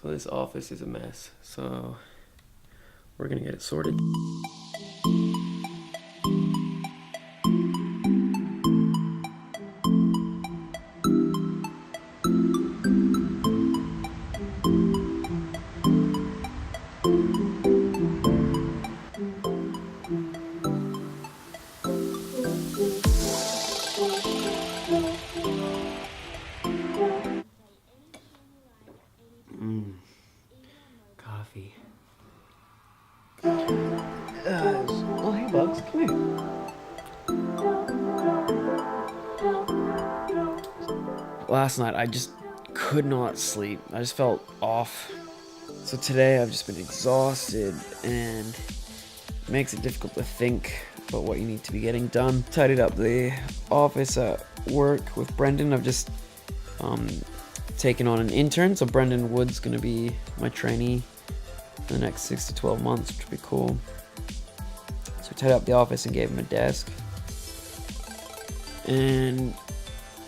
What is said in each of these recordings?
So this office is a mess. So we're gonna get it sorted. Coffee. Oh, hey, Bugs, come here. Last night, I just could not sleep. I just felt off. So today, I've just been exhausted, and it makes it difficult to think about what you need to be getting done. Tidied up the office at work with Brendan. I've just taken on an intern, so Brendan Wood's gonna be my trainee for the next 6 to 12 months, which would be cool. So we tied up the office and gave him a desk. And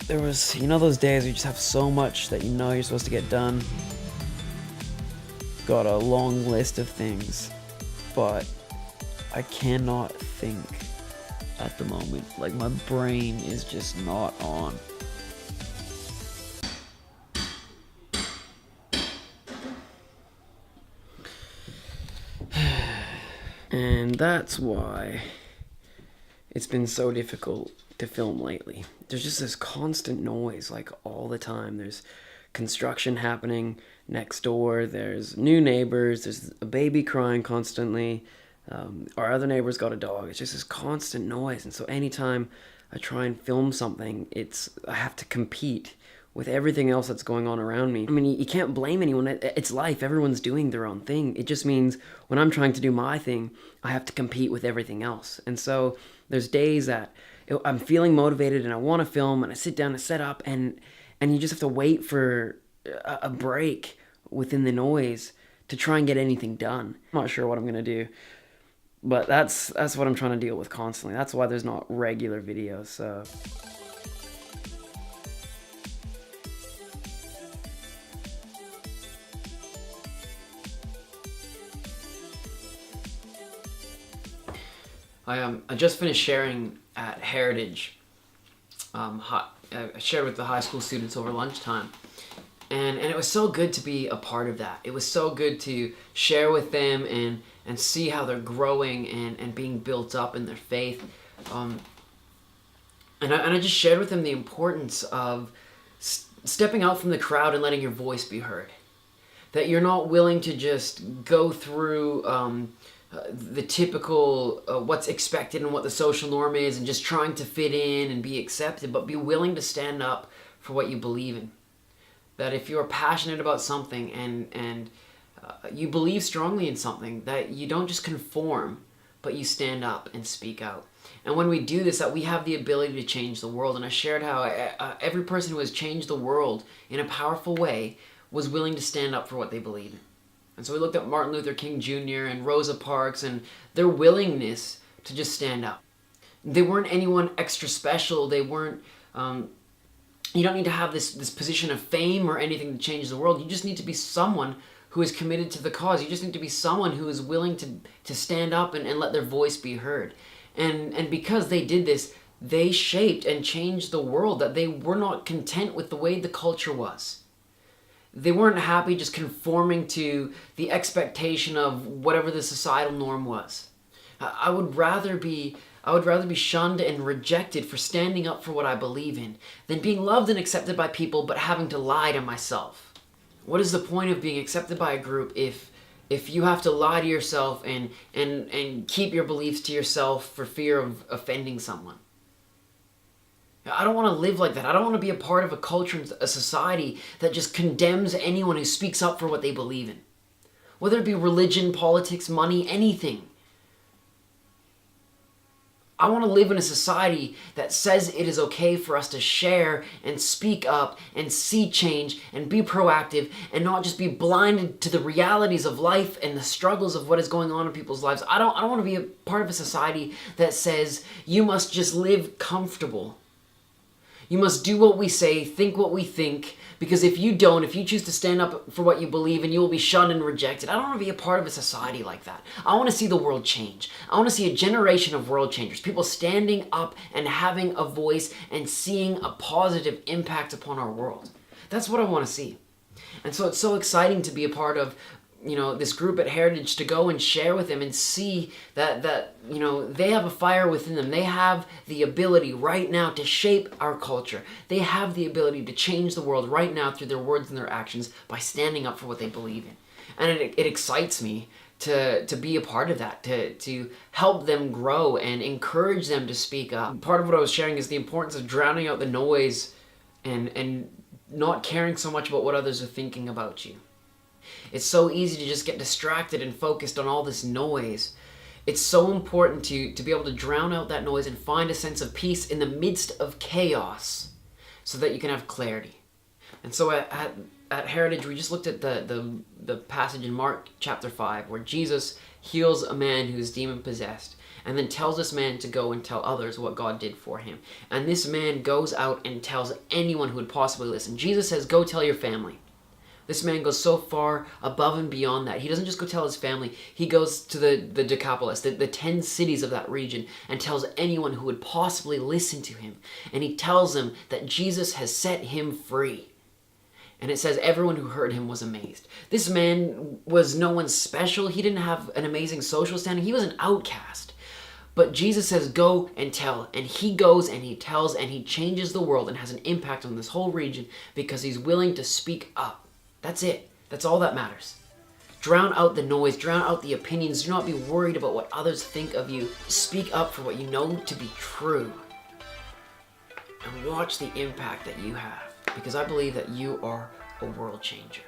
there was, those days where you just have so much that you're supposed to get done. Got a long list of things, but I cannot think at the moment. Like, my brain is just not on. And that's why it's been so difficult to film lately. There's just this constant noise, like, all the time. There's construction happening next door, there's new neighbors, there's a baby crying constantly, our other neighbor's got a dog. It's just this constant noise, and so anytime I try and film something, I have to compete with everything else that's going on around me. I mean, you can't blame anyone. It's life. Everyone's doing their own thing. It just means when I'm trying to do my thing, I have to compete with everything else. And so there's days that I'm feeling motivated and I want to film, and I sit down and set up, and you just have to wait for a break within the noise to try and get anything done. I'm not sure what I'm going to do, but that's what I'm trying to deal with constantly. That's why there's not regular videos. So I just finished sharing at Heritage. I shared with the high school students over lunchtime, and it was so good to be a part of that. It was so good to share with them and see how they're growing and being built up in their faith. And I just shared with them the importance of stepping out from the crowd and letting your voice be heard. That you're not willing to just go through the typical what's expected and what the social norm is, and just trying to fit in and be accepted, but be willing to stand up for what you believe in. That if you're passionate about something and you believe strongly in something, that you don't just conform, but you stand up and speak out. And when we do this, that we have the ability to change the world. And I shared how every person who has changed the world in a powerful way was willing to stand up for what they believe in. And so we looked at Martin Luther King Jr. and Rosa Parks and their willingness to just stand up. They weren't anyone extra special. They weren't, you don't need to have this position of fame or anything to change the world. You just need to be someone who is committed to the cause. You just need to be someone who is willing to stand up and let their voice be heard. And because they did this, they shaped and changed the world, that they were not content with the way the culture was. They weren't happy just conforming to the expectation of whatever the societal norm was. I would rather be shunned and rejected for standing up for what I believe in than being loved and accepted by people but having to lie to myself. What is the point of being accepted by a group if you have to lie to yourself and keep your beliefs to yourself for fear of offending someone? I don't want to live like that. I don't want to be a part of a culture, a society that just condemns anyone who speaks up for what they believe in. Whether it be religion, politics, money, anything. I want to live in a society that says it is okay for us to share and speak up and see change and be proactive and not just be blinded to the realities of life and the struggles of what is going on in people's lives. I don't want to be a part of a society that says you must just live comfortable. You must do what we say, think what we think, because if you don't, if you choose to stand up for what you believe in, you will be shunned and rejected. I don't want to be a part of a society like that. I want to see the world change. I want to see a generation of world changers, people standing up and having a voice and seeing a positive impact upon our world. That's what I want to see. And so it's so exciting to be a part of, this group at Heritage, to go and share with them and see that they have a fire within them. They have the ability right now to shape our culture. They have the ability to change the world right now through their words and their actions by standing up for what they believe in. And it excites me to be a part of that, to help them grow and encourage them to speak up. Part of what I was sharing is the importance of drowning out the noise and not caring so much about what others are thinking about you. It's so easy to just get distracted and focused on all this noise. It's so important to be able to drown out that noise and find a sense of peace in the midst of chaos so that you can have clarity. And so at Heritage, we just looked at the passage in Mark chapter 5 where Jesus heals a man who is demon-possessed and then tells this man to go and tell others what God did for him. And this man goes out and tells anyone who would possibly listen. Jesus says, go tell your family. This man goes so far above and beyond that. He doesn't just go tell his family. He goes to the Decapolis, the 10 cities of that region, and tells anyone who would possibly listen to him. And he tells them that Jesus has set him free. And it says everyone who heard him was amazed. This man was no one special. He didn't have an amazing social standing. He was an outcast. But Jesus says, go and tell. And he goes and he tells and he changes the world and has an impact on this whole region because he's willing to speak up. That's it. That's all that matters. Drown out the noise. Drown out the opinions. Do not be worried about what others think of you. Speak up for what you know to be true. And watch the impact that you have. Because I believe that you are a world changer.